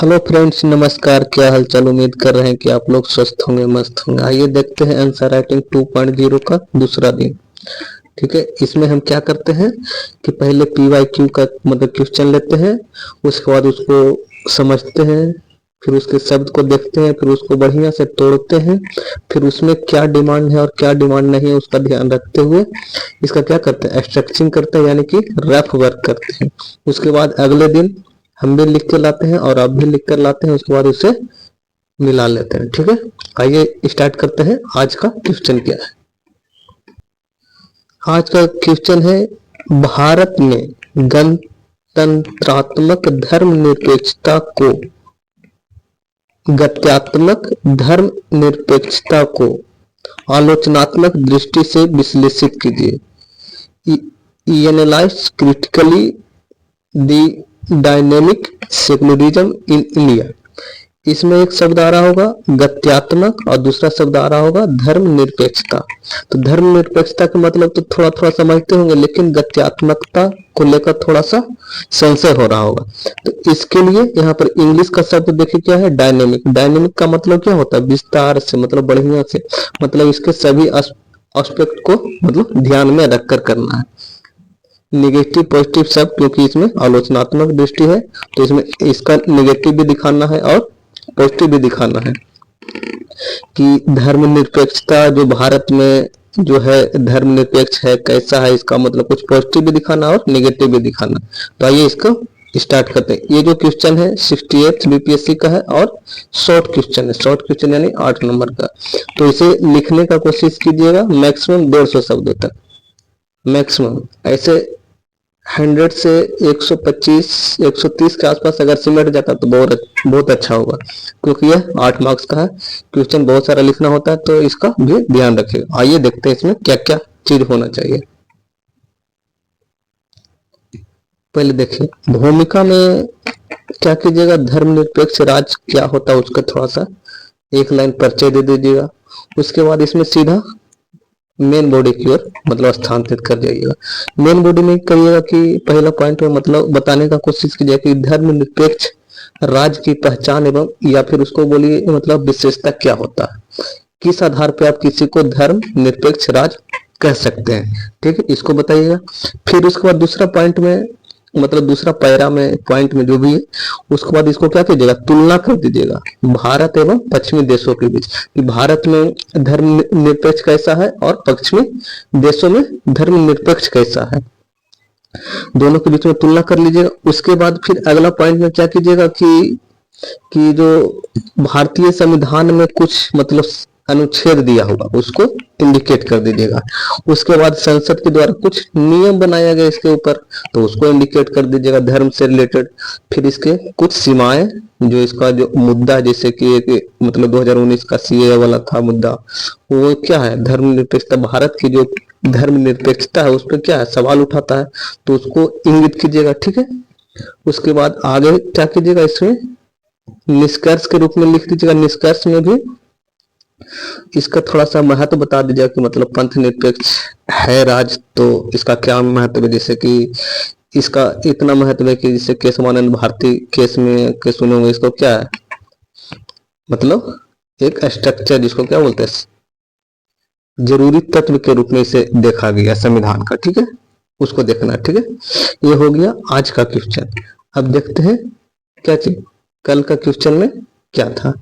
Hello friends, नमस्कार। क्या हालचाल? उम्मीद कर रहे हैं कि आप लोग स्वस्थ होंगे, मस्त होंगे। आइए देखते हैं आंसर राइटिंग 2.0 का दूसरा दिन। ठीक है, इसमें हम क्या करते हैं कि पहले PYQ का मतलब क्वेश्चन लेते हैं, उसके बाद उसको समझते हैं, फिर उसके शब्द को देखते हैं, फिर उसको बढ़िया से तोड़ते हैं, फिर उसमें क्या डिमांड है और क्या डिमांड नहीं है उसका ध्यान रखते हुए इसका क्या करते हैं, स्ट्रक्चरिंग करते हैं, यानी कि रफ वर्क करते हैं। उसके बाद अगले दिन हम भी लिख के लाते हैं और आप भी लिख कर लाते हैं, उसके बाद उसे मिला लेते हैं। ठीक है, आइए स्टार्ट करते हैं। आज का क्वेश्चन क्या है? आज का क्वेश्चन है, भारत में गणतंत्रात्मक धर्मनिरपेक्षता को गत्यात्मक धर्मनिरपेक्षता को आलोचनात्मक दृष्टि से विश्लेषित कीजिए। Analyse critically the dynamic secularism in India. इसमें एक शब्द आ रहा होगा गत्यात्मक और दूसरा शब्द आ रहा होगा धर्मनिरपेक्षता। तो धर्मनिरपेक्षता का मतलब तो थोड़ा थोड़ा समझते होंगे, लेकिन गत्यात्मकता को लेकर थोड़ा सा संशय हो रहा होगा। तो इसके लिए यहाँ पर इंग्लिश का शब्द देखिए क्या है, डायनेमिक। डायनेमिक का मतलब क्या होता है? विस्तार से, मतलब बढ़िया से, मतलब इसके सभी एस्पेक्ट को मतलब ध्यान में रखकर करना है। निगेटिव पॉजिटिव सब, क्योंकि इसमें आलोचनात्मक दृष्टि है तो इसमें इसका निगेटिव भी दिखाना है और पॉजिटिव भी दिखाना है कि धर्मनिरपेक्षता जो भारत में जो है धर्मनिरपेक्ष है कैसा है, इसका मतलब कुछ पॉजिटिव भी दिखाना और निगेटिव भी दिखाना। तो आइए इसको स्टार्ट करते हैं। ये जो क्वेश्चन है 68 BPSC का है और शॉर्ट क्वेश्चन है। शॉर्ट क्वेश्चन यानी 8 नंबर का। तो इसे लिखने का कोशिश कीजिएगा मैक्सिमम 150 शब्दों तक, मैक्सिमम। ऐसे 100 से 125 130 के आसपास अगर सिमट जाता तो बहुत अच्छा होगा, क्योंकि यह 8 मार्क्स का है। क्वेश्चन बहुत सारा लिखना होता है तो इसका भी ध्यान रखिएगा। आइए देखते हैं इसमें क्या क्या चीज होना चाहिए। पहले देखिए भूमिका में क्या कीजिएगा, धर्मनिरपेक्ष राज्य क्या होता है उसका थोड़ा सा एक लाइन परिचय दे दीजिएगा। उसके बाद इसमें सीधा मेन बॉडी की ओर मतलब स्थानांतरित कर जाइएगा। मेन बॉडी में करिएगा कि पहला पॉइंट में मतलब बताने का कोशिश कीजिए कि धर्मनिरपेक्ष राज्य की पहचान एवं या फिर उसको बोलिए मतलब विशेषता क्या होता है, किस आधार पे आप किसी को धर्म निरपेक्ष राज्य कह सकते हैं। ठीक है, इसको बताइएगा। फिर उसके बाद दूसरा पॉइंट में मतलब दूसरा पैरा में पॉइंट में जो भी है उसके बाद इसको क्या कीजिएगा, तुलना कर दीजिएगा भारत एवं पश्चिमी देशों के बीच कि भारत में धर्मनिरपेक्ष कैसा है और पश्चिमी देशों में धर्मनिरपेक्ष कैसा है, दोनों के बीच में तुलना कर लीजिएगा। उसके बाद फिर अगला पॉइंट में क्या कीजिएगा कि जो भारतीय संविधान में कुछ मतलब अनुच्छेद दिया होगा उसको इंडिकेट कर दीजिएगा। उसके बाद संसद के द्वारा कुछ नियम बनाया गया इसके ऊपर तो उसको इंडिकेट कर दीजिएगा धर्म से रिलेटेड। फिर इसके कुछ सीमाएं, जो इसका जो मुद्दा जैसे कि मतलब 2019 का CAA वाला था मुद्दा, वो क्या है, धर्मनिरपेक्षता, भारत की जो धर्मनिरपेक्षता है उस पर क्या है सवाल उठाता है, तो उसको इंगित कीजिएगा। ठीक है, उसके बाद आगे क्या कीजिएगा, इसमें निष्कर्ष के रूप में लिख दीजिएगा। निष्कर्ष में भी इसका थोड़ा सा महत्व बता दीजिएगा कि मतलब पंथ निरपेक्ष है राज्य तो इसका क्या महत्व है, जैसे कि इसका इतना महत्व है कि जैसे केशवानंद भारती केस में केस सुने होंगे, इसको क्या है मतलब एक स्ट्रक्चर जिसको क्या बोलते हैं जरूरी तत्व के रूप में इसे देखा गया संविधान का। ठीक है, उसको देखना है। ठीक है, ये हो गया आज का क्वेश्चन। अब देखते हैं क्या चीज कल का क्वेश्चन में क्या था।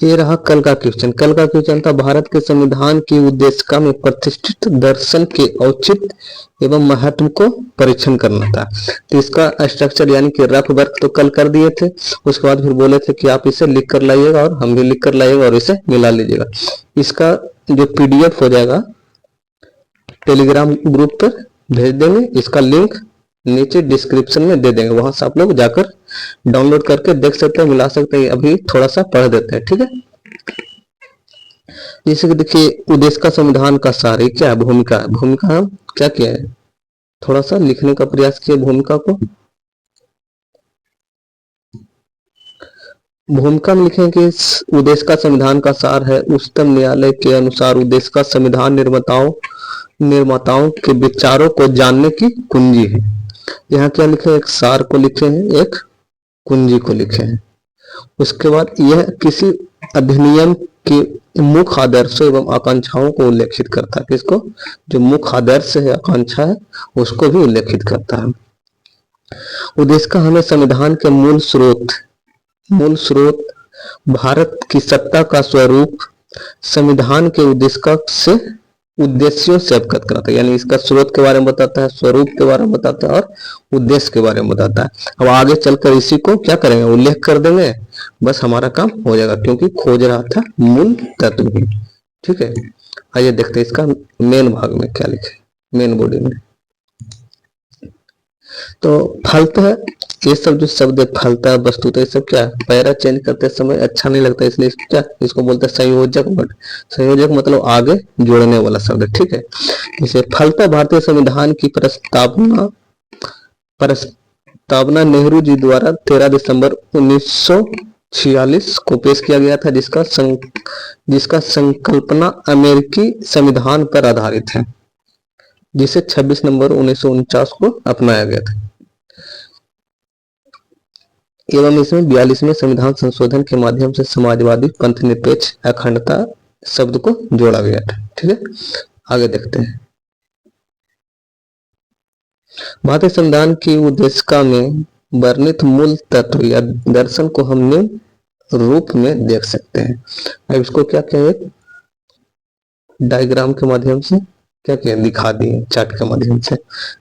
ये रहा कल का क्वेश्चन। कल का क्वेश्चन था भारत के संविधान की उद्देशिका में प्रतिष्ठित दर्शन के औचित्य एवं महत्व को परीक्षण करना था। तो इसका स्ट्रक्चर यानी कि रफ वर्क तो कल कर दिए थे, उसके बाद फिर बोले थे कि आप इसे लिख कर लाइएगा और हम भी लिख कर लाइएगा और इसे मिला लीजिएगा। इसका जो PDF हो जाएगा टेलीग्राम ग्रुप पर भेज देंगे, इसका लिंक नीचे डिस्क्रिप्शन में दे देंगे, वहां से आप लोग जाकर डाउनलोड करके देख सकते हैं, मिला सकते हैं। अभी थोड़ा सा पढ़ देते हैं। ठीक है, जैसे कि देखिए उद्देश्य का संविधान का सार क्या है, भूमिका है। भूमिका हम क्या किया है, थोड़ा सा लिखने का प्रयास किया भूमिका को। भूमिका में लिखें कि उद्देश्य का संविधान का सार है उच्चतम न्यायालय के अनुसार उद्देश्य का संविधान निर्माताओं के विचारों को जानने की कुंजी है। यहाँ क्या लिखे हैं, एक सार को लिखे हैं, एक कुंजी को लिखे हैं। उसके बाद यह किसी अधिनियम के मुख्य आदर्शों एवं आकांक्षाओं को उल्लेखित करता है। किसको? जो मुख्य आदर्श है, आकांक्षा है, उसको भी उल्लेखित करता है। उद्देश्य का हमें संविधान के मूल स्रोत भारत की सत्ता का स्वरूप, संविधान के उद्देश्यों से अवगत कराता है। यानी इसका स्रोत के बारे में बताता है, स्वरूप के बारे में बताता है और उद्देश्य के बारे में बताता है। अब आगे चलकर इसी को क्या करेंगे, उल्लेख कर देंगे, बस हमारा काम हो जाएगा, क्योंकि खोज रहा था मूल तत्व भी। ठीक है, आइए देखते हैं इसका मेन भाग में क्या लिखे, मेन बॉडी में। तो फलतः ये सब जो शब्द फलतः, वस्तुतः, ये सब क्या है, पैरा चेंज करते समय अच्छा नहीं लगता, इसलिए क्या इसको बोलते हैं संयोजक वर्ड। संयोजक मतलब आगे जोड़ने वाला शब्द। ठीक है, इसे फलतः भारतीय संविधान की प्रस्तावना नेहरू जी द्वारा 13 दिसंबर 1946 को पेश किया गया था, जिसका संकल्पना अमेरिकी संविधान पर आधारित है, जिसे 26 नवंबर 1949 को अपनाया गया था। एवं इसमें 42वें संविधान संशोधन के माध्यम से समाजवादी पंथ निरपेक्ष अखंडता शब्द को जोड़ा गया था। ठीक है, आगे देखते हैं। भारतीय संविधान की उद्देशिका में वर्णित मूल तत्व या दर्शन को हम निम्न रूप में देख सकते हैं। अब इसको क्या कहें, डायग्राम के माध्यम से क्या क्या दिखा दिए, चार्ट के माध्यम से,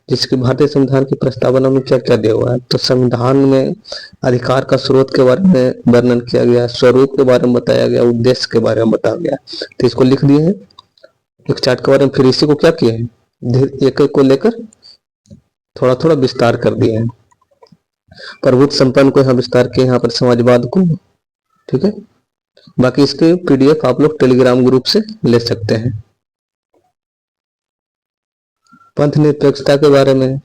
जिसके भारतीय संविधान की प्रस्तावना में क्या क्या दिया हुआ है। तो संविधान में अधिकार का स्रोत के बारे में वर्णन किया गया, स्वरूप के बारे में बताया गया, उद्देश्य के बारे में बताया गया। तो इसको लिख दिए हैं एक चार्ट के बारे में। फिर इसी को क्या किए हैं, एक एक को लेकर थोड़ा थोड़ा विस्तार कर दिए हैं। प्रभुत्व संपन्न को यहाँ विस्तार किया, यहाँ पर समाजवाद को। ठीक है, बाकी इसके पीडीएफ आप लोग टेलीग्राम ग्रुप से ले सकते हैं। पंथ निरपेक्षता के बारे में,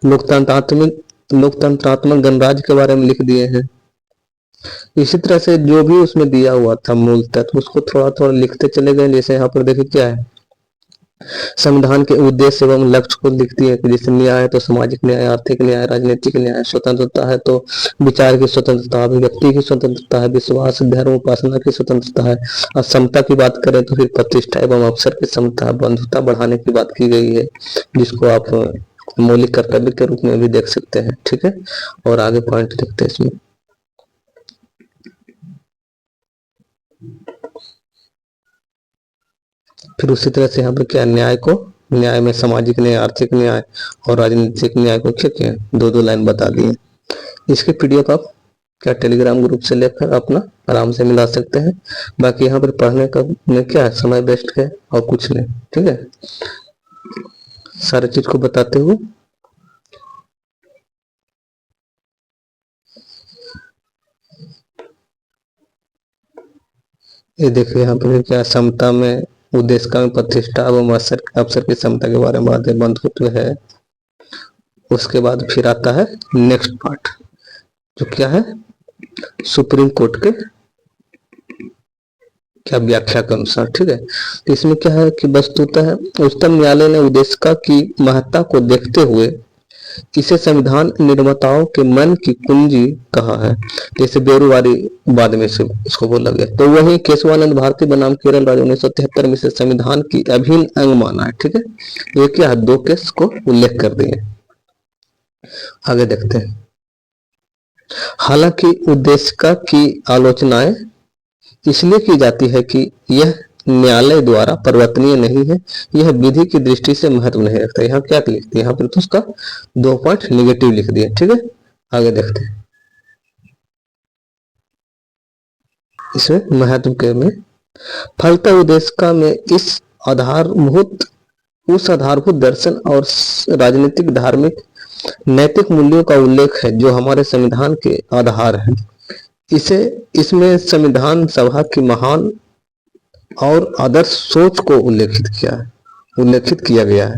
लोकतंत्रात्मक गणराज्य के बारे में लिख दिए हैं। इसी तरह से जो भी उसमें दिया हुआ था मूल तत्व, उसको थोड़ा थोड़ा लिखते चले गए। जैसे यहाँ पर देखिए क्या है, संविधान के उद्देश्य एवं लक्ष्य को लिखती है कि जैसे न्याय है तो सामाजिक न्याय, आर्थिक न्याय, राजनीतिक न्याय, स्वतंत्रता है तो विचार की स्वतंत्रता, अभिव्यक्ति की स्वतंत्रता है, विश्वास, धर्म, उपासना की स्वतंत्रता है। और समता की बात करें तो फिर प्रतिष्ठा एवं अवसर की समता, बंधुता बढ़ाने की बात की गई है, जिसको आप मौलिक कर्तव्य के रूप में भी देख सकते हैं। ठीक है, और आगे पॉइंट देखते हैं इसमें। फिर उसी तरह से यहाँ पे क्या, न्याय में सामाजिक न्याय, आर्थिक न्याय और राजनीतिक न्याय को क्या किया, दो दो लाइन बता दिए। इसके पीडीएफ आप क्या टेलीग्राम ग्रुप से लेकर अपना आराम से मिला सकते हैं। बाकी यहाँ पर पढ़ने का में क्या है, समय बेस्ट है और कुछ नहीं। ठीक है, सारी चीज को बताते हुए ये देखिए, यहाँ पर क्या, समता में, उद्देश्य का में प्रतिष्ठा एवं अवसर की समता के बारे में बात है, बंधुत्व है। उसके बाद फिर आता है नेक्स्ट पार्ट, जो क्या है, सुप्रीम कोर्ट के क्या व्याख्या के अनुसार। ठीक है, तो इसमें क्या है कि वस्तुतः उच्चतम न्यायालय ने उद्देशिका की महत्ता को देखते हुए इसे संविधान निर्माताओं के मन की कुंजी कहा है। जैसे बेरुवारी बाद में से इसको बोला गया। तो वही केशवानंद भारती बनाम केरल राज्य 1973 में से संविधान की अभिन्न अंग माना है। ठीक है, ये क्या है, दो केस को उल्लेख कर दिए। आगे देखते हैं। हालांकि उद्देशिका की आलोचनाएं इसलिए की जाती है कि यह न्यायालय द्वारा परिवर्तनीय नहीं है, यह विधि की दृष्टि से महत्व नहीं रखता। यहाँ क्या लिखती है, यहाँ पर तो उसका 2 पॉइंट निगेटिव लिख दिया। ठीक है, आगे देखते हैं। इसमें महत्व के में फलतः उद्देशिका में उस आधारभूत दर्शन और राजनीतिक, धार्मिक, नैतिक मूल्यों का उल्लेख है जो हमारे संविधान के आधार है। इसमें संविधान सभा की महान और आदर्श सोच को उल्लेखित किया गया है।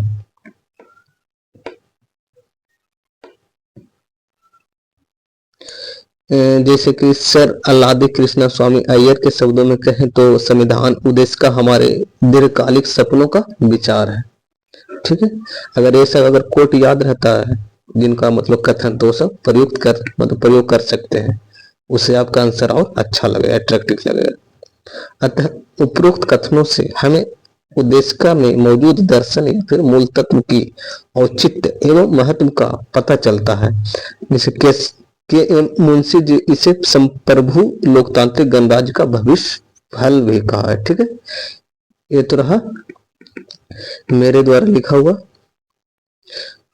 जैसे कि सर अल्लादी कृष्णा स्वामी अय्यर के शब्दों में कहें तो संविधान उद्देशिका हमारे दीर्घकालिक सपनों का विचार है। ठीक है, अगर ये सब कोट याद रहता है जिनका मतलब कथन, तो सब प्रयुक्त कर मतलब प्रयोग कर सकते हैं, उससे आपका आंसर और अच्छा लगेगा, अट्रैक्टिव लगेगा। अतः उपरोक्त कथनों से हमें उद्देशिका में मौजूद दर्शन या फिर मूल तत्व की औचित्य एवं महत्व का पता चलता है। जैसे के मुंशी जी इसे संप्रभु लोकतांत्रिक गणराज्य का भविष्य फल भी कहा है। ठीक है, ये तो रहा मेरे द्वारा लिखा हुआ।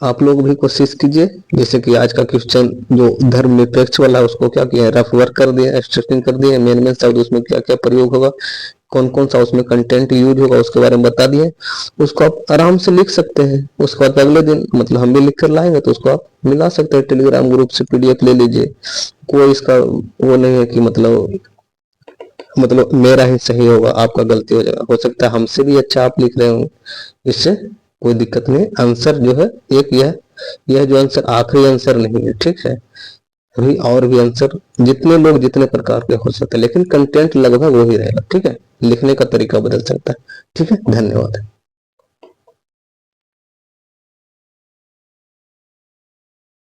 आप लोग भी कोशिश कीजिए, जैसे कि आज का क्वेश्चन जो धर्मनिरपेक्ष वाला उसको क्या किया, रफ वर्क कर दिया, स्ट्रक्चरिंग कर दिया, मेन शब्द उसमें क्या क्या प्रयोग होगा, कौन कौन सा उसमें कंटेंट यूज होगा उसके बारे में बता दिए। उसको आप आराम से लिख सकते हैं, उसके बाद अगले दिन मतलब हम भी लिख कर लाएंगे तो उसको आप मिला सकते हैं, टेलीग्राम ग्रुप से पीडीएफ ले लीजिए। कोई इसका वो नहीं है कि मतलब मेरा ही सही होगा, आपका गलती हो जाएगा, हो सकता है हमसे भी अच्छा आप लिख रहे हो, इससे कोई दिक्कत नहीं। आंसर जो है एक यह जो आंसर आखिरी आंसर नहीं है, ठीक है, अभी और भी आंसर जितने लोग जितने प्रकार के हो सकते हैं, लेकिन कंटेंट लगभग वही रहेगा। ठीक है, लिखने का तरीका बदल सकता है। ठीक है, धन्यवाद।